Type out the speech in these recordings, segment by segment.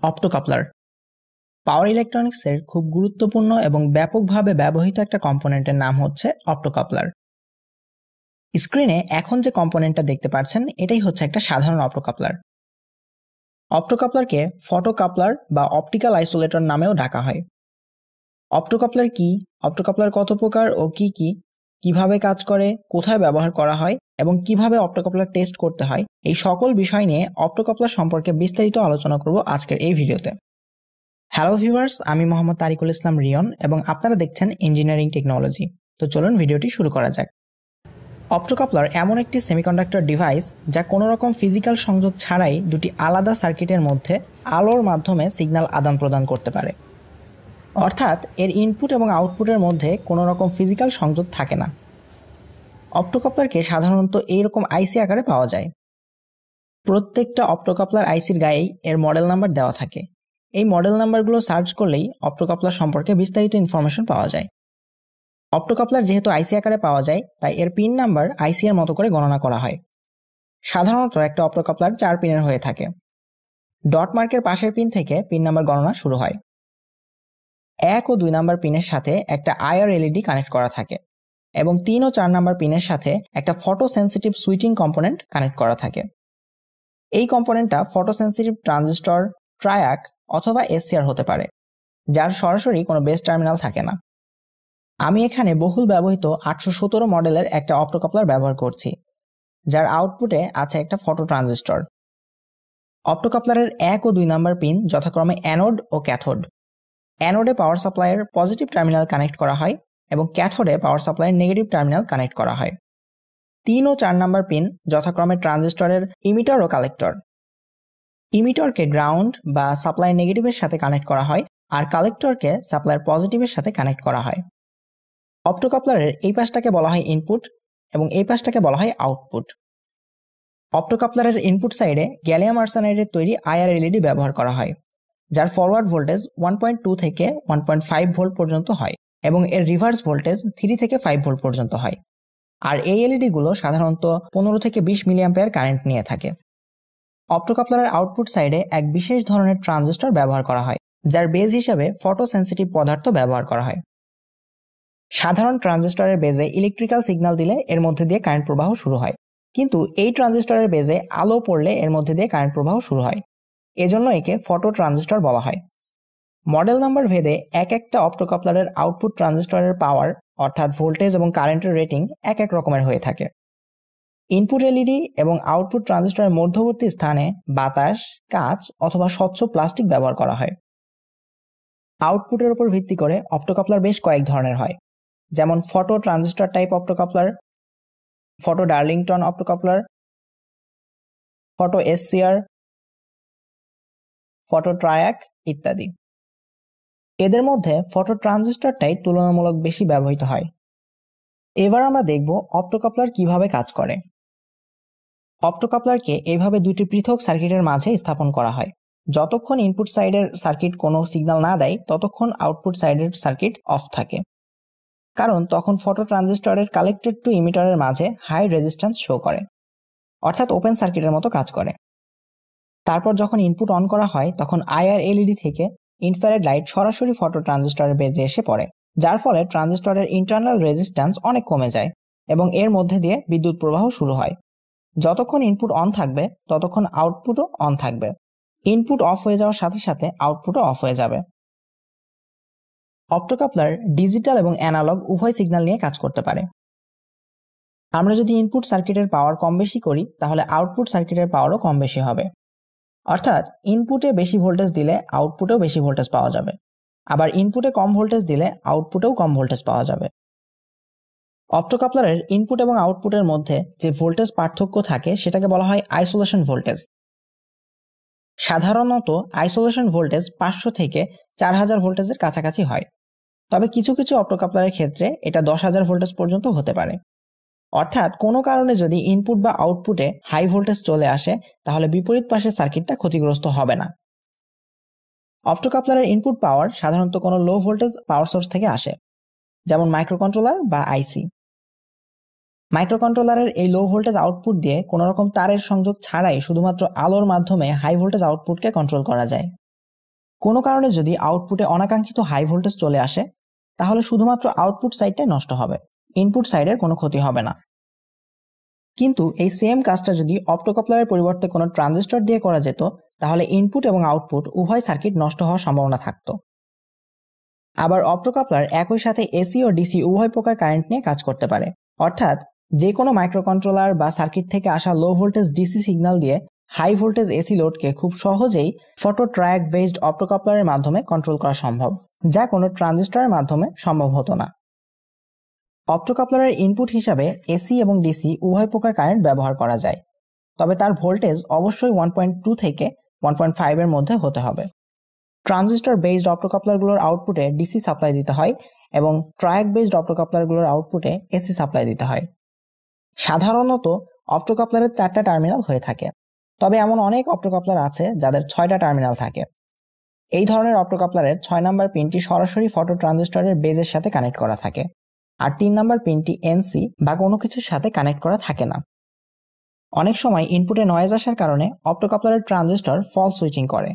অপ্টোকাপলার পাওয়ার ইলেকট্রনিক্সের খুব গুরুত্বপূর্ণ এবং ব্যাপকভাবে ব্যবহৃত একটা কম্পোনেন্টের নাম হচ্ছে অপ্টোকাপলার। স্ক্রিনে এখন যে কম্পোনেন্টটা দেখতে পাচ্ছেন এটাই হচ্ছে একটা সাধারণ অপ্টোকাপলার। অপ্টোকাপলারকে ফটোকাপলার বা অপটিক্যাল আইসোলেটর নামেও ডাকা হয়। অপ্টোকাপলার কি, অপ্টোকাপলার কত প্রকার ও কি কিভাবে কাজ করে, কোথায় ব্যবহার করা হয় এবং কিভাবে অপ্টোকাপলার টেস্ট করতে হয়, এই সকল বিষয় নিয়ে অপ্টোকাপলার সম্পর্কে বিস্তারিত আলোচনা করব আজকের এই ভিডিওতে। হ্যালো ভিউয়ার্স, আমি মোহাম্মদ তারিকুল ইসলাম রিয়ন এবং আপনারা দেখছেন ইঞ্জিনিয়ারিং টেকনোলজি। তো চলুন ভিডিওটি শুরু করা যাক। অপ্টোকাপলার এমন একটি সেমিকন্ডাক্টর ডিভাইস যা কোনো রকম ফিজিক্যাল সংযোগ ছাড়াই দুটি আলাদা সার্কিটের মধ্যে আলোর মাধ্যমে সিগন্যাল আদান প্রদান করতে পারে। অর্থাৎ এর ইনপুট এবং আউটপুটের মধ্যে কোনো রকম ফিজিক্যাল সংযোগ থাকে না। অপ্টোকাপলারকে সাধারণত এইরকম আইসি আকারে পাওয়া যায়। প্রত্যেকটা অপ্টোকাপলার আইসির গায়েই এর মডেল নাম্বার দেওয়া থাকে। এই মডেল নাম্বারগুলো সার্চ করলেই অপ্টোকাপলার সম্পর্কে বিস্তারিত ইনফরমেশন পাওয়া যায়। অপ্টোকাপলার যেহেতু আইসি আকারে পাওয়া যায় তাই এর পিন নাম্বার আইসি এর মতো করে গণনা করা হয়। সাধারণত একটা অপ্টোকাপলার 4 পিনের হয়ে থাকে। ডট মার্কের পাশের পিন থেকে পিন নাম্বার গণনা শুরু হয়। 1 ও 2 নাম্বার পিনের সাথে একটা আইআর এলইডি কানেক্ট করা থাকে এবং 3 ও 4 নাম্বার পিনের সাথে একটা photo sensitive switching component connect করা থাকে। এই কম্পোনেন্টটা ফটো সেন্সিটিভ ট্রানজিস্টর, ট্রায়াক অথবা এসসিআর হতে পারে, যার সরাসরি কোনো বেস টার্মিনাল থাকে না। আমি এখানে বহুল ব্যবহৃত 817 মডেলের একটা অপ্টোকাপলার ব্যবহার করছি, যার আউটপুটে আছে একটা ফটো ট্রানজিস্টর। অপ্টোকাপলারের 1 ও 2 নাম্বার পিন যথাক্রমে অ্যানোড ও ক্যাথোড। অ্যানোডে পাওয়ার সাপ্লাইয়ের পজিটিভ টার্মিনাল কানেক্ট করা হয় এবং ক্যাথোডে পাওয়ার সাপ্লাইয়ের নেগেটিভ টার্মিনাল কানেক্ট করা হয়। 3 ও 4 নাম্বার পিন যথাক্রমে ট্রানজিস্টরের ইমিটার ও কালেক্টর। ইমিটরকে গ্রাউন্ড বা সাপ্লাই নেগেটিভের সাথে কানেক্ট করা হয় আর কালেক্টরকে সাপ্লাইয়ের পজিটিভের সাথে কানেক্ট করা হয়। অপ্টোকাপলারের এই পাশটাকে বলা হয় ইনপুট এবং এই পাশটাকে বলা হয় আউটপুট। অপ্টোকাপলারের ইনপুট সাইডে গ্যালিয়াম আর্সেনাইডের তৈরি আইআর এলইডি ব্যবহার করা হয়, যার ফরওয়ার্ড ভোল্টেজ 1.2 থেকে 1.5 ভোল্ট পর্যন্ত হয় এবং এর রিভার্স ভোল্টেজ 3 থেকে 5 ভোল্ট পর্যন্ত হয়। আর এই এলইডি গুলো সাধারণত 15 থেকে 20 মিলিঅ্যাম্পিয়ার কারেন্ট নিয়ে থাকে। অপ্টোকাপলারের আউটপুট সাইডে এক বিশেষ ধরনের ট্রানজিস্টর ব্যবহার করা হয়, যার বেজ হিসেবে ফটো সেন্সিটিভ পদার্থ ব্যবহার করা হয়। সাধারণ ট্রানজিস্টরের বেজে ইলেকট্রিক্যাল সিগন্যাল দিলে এর মধ্যে দিয়ে কারেন্ট প্রবাহ শুরু হয়, কিন্তু এই ট্রানজিস্টরের বেজে আলো পড়লে এর মধ্যে দিয়ে কারেন্ট প্রবাহ শুরু হয়। এজন্য একে ফটো ট্রানজিস্টর বলা হয়। মডেল নাম্বার ভেদে এক একটা অপ্টোকাপলারের আউটপুট ট্রানজিস্টরের পাওয়ার অর্থাৎ ভোল্টেজ এবং কারেন্টের রেটিং এক এক রকমের হয়ে থাকে। ইনপুট এলইডি এবং আউটপুট ট্রানজিস্টরের মধ্যবর্তী স্থানে বাতাস, কাঁচ অথবা স্বচ্ছ প্লাস্টিক ব্যবহার করা হয়। আউটপুটের উপর ভিত্তি করে অপ্টোকাপলার বেশ কয়েক ধরনের হয়, যেমন photo transistor type optocoupler, photo Darlington optocoupler, photo SCR, photo triac ইত্যাদি। এদের মধ্যে ফটো ট্রানজিস্টরটাই তুলনামূলক বেশি ব্যবহৃত হয়। এবার আমরা দেখব অপ্টোকাপলার কিভাবে কাজ করে। অপ্টোকাপলারকে এইভাবে দুটি পৃথক সার্কিটের মাঝে স্থাপন করা হয়। যতক্ষণ ইনপুট সাইডের সার্কিট কোনো সিগন্যাল না দেয় ততক্ষণ আউটপুট সাইডের সার্কিট অফ থাকে, কারণ তখন ফটো ট্রানজিস্টরের কালেক্টর টু ইমিটারের মাঝে হাই রেজিস্ট্যান্স শো করে, অর্থাৎ ওপেন সার্কিটের মতো কাজ করে। তারপর যখন ইনপুট অন করা হয় তখন আইআর এলইডি থেকে ইনফ্রারেড লাইট সরাসরি ফটো ট্রানজিস্টরের বেজে এসে পড়ে, যার ফলে ট্রানজিস্টরের ইন্টারনাল রেজিস্ট্যান্স অনেক কমে যায় এবং এর মধ্যে দিয়ে বিদ্যুৎ প্রবাহ শুরু হয়। যতক্ষণ ইনপুট অন থাকবে ততক্ষণ আউটপুটও অন থাকবে। ইনপুট অফ হয়ে যাওয়ার সাথে সাথে আউটপুটও অফ হয়ে যাবে। অপ্টোকাপলার ডিজিটাল এবং অ্যানালগ উভয় সিগন্যাল নিয়ে কাজ করতে পারে। আমরা যদি ইনপুট সার্কিটের পাওয়ার কম বেশি করি তাহলে আউটপুট সার্কিটের পাওয়ারও কম বেশি হবে। অর্থাৎ ইনপুটে বেশি ভোল্টেজ দিলে আউটপুটেও বেশি ভোল্টেজ পাওয়া যাবে, আবার ইনপুটে কম ভোল্টেজ দিলে আউটপুটেও কম ভোল্টেজ পাওয়া যাবে। অপ্টোকাপলারের ইনপুট এবং আউটপুটের মধ্যে যে ভোল্টেজ পার্থক্য থাকে সেটাকে বলা হয় আইসোলেশন ভোল্টেজ। সাধারণত আইসোলেশন ভোল্টেজ 500 থেকে 4000 ভোল্টেজের কাছাকাছি হয়, তবে কিছু কিছু অপ্টোকাপলারের ক্ষেত্রে এটা 10,000 ভোল্টেজ পর্যন্ত হতে পারে। অর্থাৎ কোনো কারণে যদি ইনপুট বা আউটপুটে হাই ভোল্টেজ চলে আসে তাহলে বিপরীত পাশের সার্কিটটা ক্ষতিগ্রস্ত হবে না। অপ্টোকাপলারের ইনপুট পাওয়ার সাধারণত কোনো লো ভোল্টেজ পাওয়ার সোর্স থেকে আসে, যেমন মাইক্রোকন্ট্রোলার বা আইসি। মাইক্রোকন্ট্রোলারের এই লো ভোল্টেজ আউটপুট দিয়ে কোনো রকম তারের সংযোগ ছাড়াই শুধুমাত্র আলোর মাধ্যমে হাই ভোল্টেজ আউটপুটকে কন্ট্রোল করা যায়। কোনো কারণে যদি আউটপুটে অনাকাঙ্ক্ষিত হাই ভোল্টেজ চলে আসে তাহলে শুধুমাত্র আউটপুট সাইডটাই নষ্ট হবে, ইনপুট সাইডের কোনো ক্ষতি হবে না। কিন্তু এই সেম কাজটা যদি অপ্টোকাপলারের পরিবর্তে কোনো ট্রানজিস্টর দিয়ে করা যেত তাহলে ইনপুট এবং আউটপুট উভয় সার্কিট নষ্ট হওয়ার সম্ভাবনা থাকত। আবার অপ্টোকাপলার একই সাথে এসি ও ডিসি উভয় প্রকার কারেন্ট নিয়ে কাজ করতে পারে, অর্থাৎ যে কোনো মাইক্রোকন্ট্রোলার বা সার্কিট থেকে আসা লো ভোল্টেজ ডিসি সিগন্যাল দিয়ে হাই ভোল্টেজ এসি লোডকে খুব সহজেই ফটো ট্র্যাক বেসড অপ্টোকাপলারের মাধ্যমে কন্ট্রোল করা সম্ভব, যা কোনো ট্রানজিস্টরের মাধ্যমে সম্ভব হতো না। অপ্টোকাপলারের ইনপুট হিসাবে এসি এবং ডিসি উভয় প্রকার কারেন্ট ব্যবহার করা যায়, তবে তার ভোল্টেজ অবশ্যই 1.2 থেকে 1.5 এর মধ্যে হতে হবে। ট্রানজিস্টর বেসড অপ্টোকাপলারগুলোর আউটপুটে ডিসি সাপ্লাই দিতে হয় এবং ট্র্যাক বেসড অপ্টোকাপলারগুলোর আউটপুটে এসি সাপ্লাই দিতে হয়। সাধারণত অপ্টোকাপলারের 4টা টার্মিনাল হয়ে থাকে, তবে এমন অনেক অপ্টোকাপলার আছে যাদের 6টা টার্মিনাল থাকে। এই ধরনের অপ্টোকাপলারের 6 নম্বর পিনটি সরাসরি ফটো ট্রানজিস্টরের বেজের সাথে কানেক্ট করা থাকে, আর 3 নম্বর পিনটি এনসি বা কোনো কিছুর সাথে কানেক্ট করা থাকে না। অনেক সময় ইনপুটে নয়েজ আসার কারণে অপ্টোকাপলারের ট্রানজিস্টর ফল সুইচিং করে।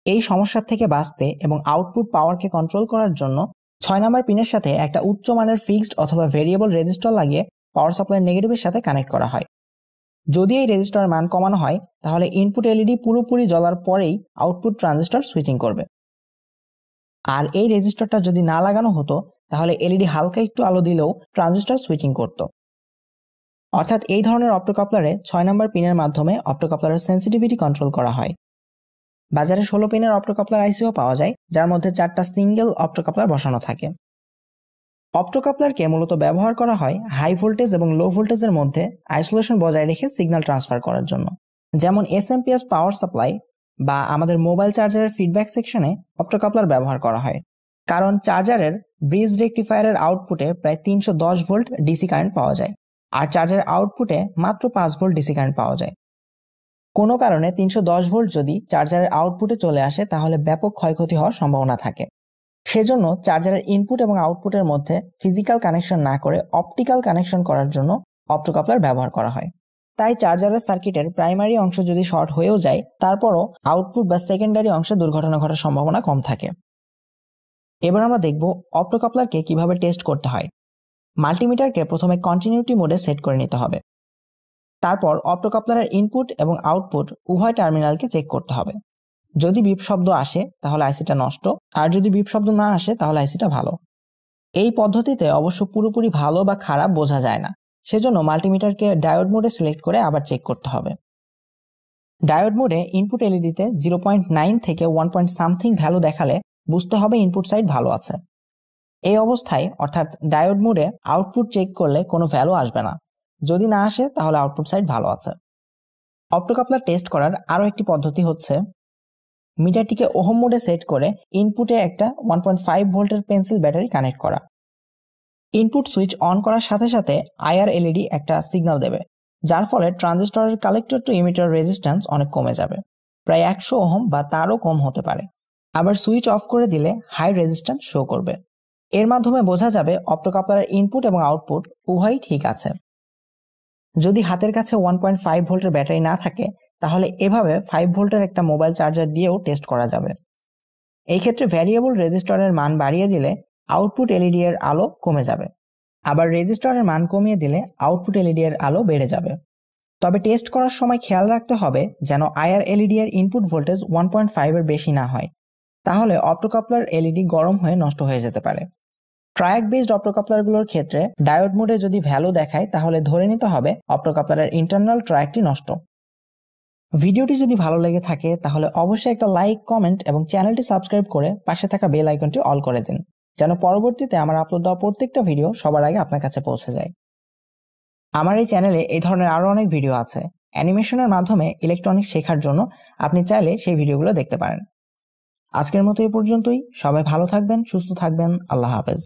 এই সমস্যার থেকে বাঁচতে এবং আউটপুট পাওয়ারকে কন্ট্রোল করার জন্য 6 নম্বর পিনের সাথে একটা উচ্চমানের ফিক্সড অথবা ভেরিয়েবল রেজিস্টর লাগিয়ে পাওয়ার সাপ্লাই নেগেটিভের সাথে কানেক্ট করা হয়। যদি এই রেজিস্টরের মান কমানো হয় তাহলে ইনপুট এলইডি পুরোপুরি জ্বলার পরেই আউটপুট ট্রানজিস্টর সুইচিং করবে। আর এই রেজিস্টরটা যদি না লাগানো হতো তাহলে এলইডি হালকা একটু আলো দিলেও ট্রানজিস্টর সুইচিং করত। অর্থাৎ এই ধরনের অপ্টোকাপলারে 6 নম্বর পিনের মাধ্যমে অপ্টোকাপলারের সেন্সিটিভিটি কন্ট্রোল করা হয়। বাজারে 16 পিনের অপ্টোকাপলার আইসিও পাওয়া যায়, যার মধ্যে 4টা সিঙ্গেল অপ্টোকাপলার বসানো থাকে। অপ্টোকাপলারকে মূলত ব্যবহার করা হয় হাই ভোল্টেজ এবং লো ভোল্টেজের মধ্যে আইসোলেশন বজায় রেখে সিগন্যাল ট্রান্সফার করার জন্য, যেমন এসএমপিএস পাওয়ার সাপ্লাই বা আমাদের মোবাইল চার্জারের ফিডব্যাক সেকশনে অপ্টোকাপলার ব্যবহার করা হয়। কারণ চার্জারের ব্রিজ রেকটিফায়ারের আউটপুটে প্রায় 310 ভোল্ট ডিসি কারেন্ট পাওয়া যায়, আর চার্জারের আউটপুটে মাত্র 5 ভোল্ট ডিসি কারেন্ট পাওয়া যায়। কোনো কারণে 310 ভোল্ট যদি চার্জারের আউটপুটে চলে আসে তাহলে ব্যাপক ক্ষয়ক্ষতি হওয়ার সম্ভাবনা থাকে। সেজন্য চার্জারের ইনপুট এবং আউটপুটের মধ্যে ফিজিক্যাল কানেকশন না করে অপটিক্যাল কানেকশন করার জন্য অপ্টোকাপলার ব্যবহার করা হয়। তাই চার্জারের সার্কিটের প্রাইমারি অংশ যদি শর্ট হয়েও যায় তারপরও আউটপুট বা সেকেন্ডারি অংশে দুর্ঘটনা ঘটার সম্ভাবনা কম থাকে। এবার আমরা দেখব অপ্টোকাপলারকে কিভাবে টেস্ট করতে হয়। মাল্টিমিটারকে প্রথমে কন্টিনিউটি মোডে সেট করে নিতে হবে। তারপর অপ্টোকাপলারের ইনপুট এবং আউটপুট উভয় টার্মিনালকে চেক করতে হবে। যদি বিপ শব্দ আসে তাহলে আইসিটা নষ্ট, আর যদি বিপ শব্দ না আসে তাহলে আইসিটা ভালো। এই পদ্ধতিতে অবশ্য পুরোপুরি ভালো বা খারাপ বোঝা যায় না, সেজন্য মাল্টিমিটারকে ডায়োড মোডে সিলেক্ট করে আবার চেক করতে হবে। ডায়োড মোডে ইনপুট এলইডিতে 0.9 থেকে 1 সামথিং ভ্যালু দেখালে বুঝতে হবে ইনপুট সাইড ভালো আছে। এই অবস্থায় অর্থাৎ ডায়োড মোডে আউটপুট চেক করলে কোনো ভ্যালু আসবে না, যদি না আসে তাহলে আউটপুট সাইড ভালো আছে। অপ্টোকাপলার টেস্ট করার আরও একটি পদ্ধতি হচ্ছে মিটারটিকে ওহম মোডে সেট করে ইনপুটে একটা 1.5 ভোল্টের পেন্সিল ব্যাটারি কানেক্ট করা। ইনপুট সুইচ অন করার সাথে সাথে আইআর এলইডি একটা সিগন্যাল দেবে, যার ফলে ট্রানজিস্টরের কালেক্টর টু ইমিটার রেজিস্ট্যান্স অনেক কমে যাবে, প্রায় 100 ওহম বা তারও কম হতে পারে। আবার সুইচ অফ করে দিলে হাই রেজিস্ট্যান্স শো করবে। এর মাধ্যমে বোঝা যাবে অপ্টোকাপলারের ইনপুট এবং আউটপুট উভয়ই ঠিক আছে। যদি হাতের কাছে 1.5 ভোল্টের ব্যাটারি না থাকে তাহলে এভাবে 5 ভোল্টের একটা মোবাইল চার্জার দিয়েও টেস্ট করা যাবে। এই ক্ষেত্রে ভ্যারিয়েবল রেজিস্টরের মান বাড়িয়ে দিলে আউটপুট এলইডি এর আলো কমে যাবে, আবার রেজিস্টরের মান কমিয়ে দিলে আউটপুট এলইডি এর আলো বেড়ে যাবে। তবে টেস্ট করার সময় খেয়াল রাখতে হবে যেন আইআর এলইডি এর ইনপুট ভোল্টেজ 1.5 এর বেশি না হয়, তাহলে অপ্টোকাপলার এলইডি গরম হয়ে নষ্ট হয়ে যেতে পারে। ট্রায়াক বেসড অপ্টোকাপলারগুলোর ক্ষেত্রে ডায়োড মোডে যদি ভ্যালু দেখায় তাহলে ধরে নিতে হবে অপ্টোকাপলারের ইন্টারনাল ট্রায়াকটি নষ্ট। ভিডিওটি যদি ভালো লেগে থাকে তাহলে অবশ্যই একটা লাইক, কমেন্ট এবং চ্যানেলটি সাবস্ক্রাইব করে পাশে থাকা বেল আইকনটি অল করে দিন, যেন পরবর্তীতে আমার আপলোড দেওয়া প্রত্যেকটা ভিডিও সবার আগে আপনার কাছে পৌঁছে যায়। আমার এই চ্যানেলে এই ধরনের আরও অনেক ভিডিও আছে। অ্যানিমেশনের মাধ্যমে ইলেকট্রনিক্স শেখার জন্য আপনি চাইলে সেই ভিডিওগুলো দেখতে পারেন। আজকের মতো এই পর্যন্তই। সবাই ভালো থাকবেন, সুস্থ থাকবেন। আল্লাহ হাফেজ।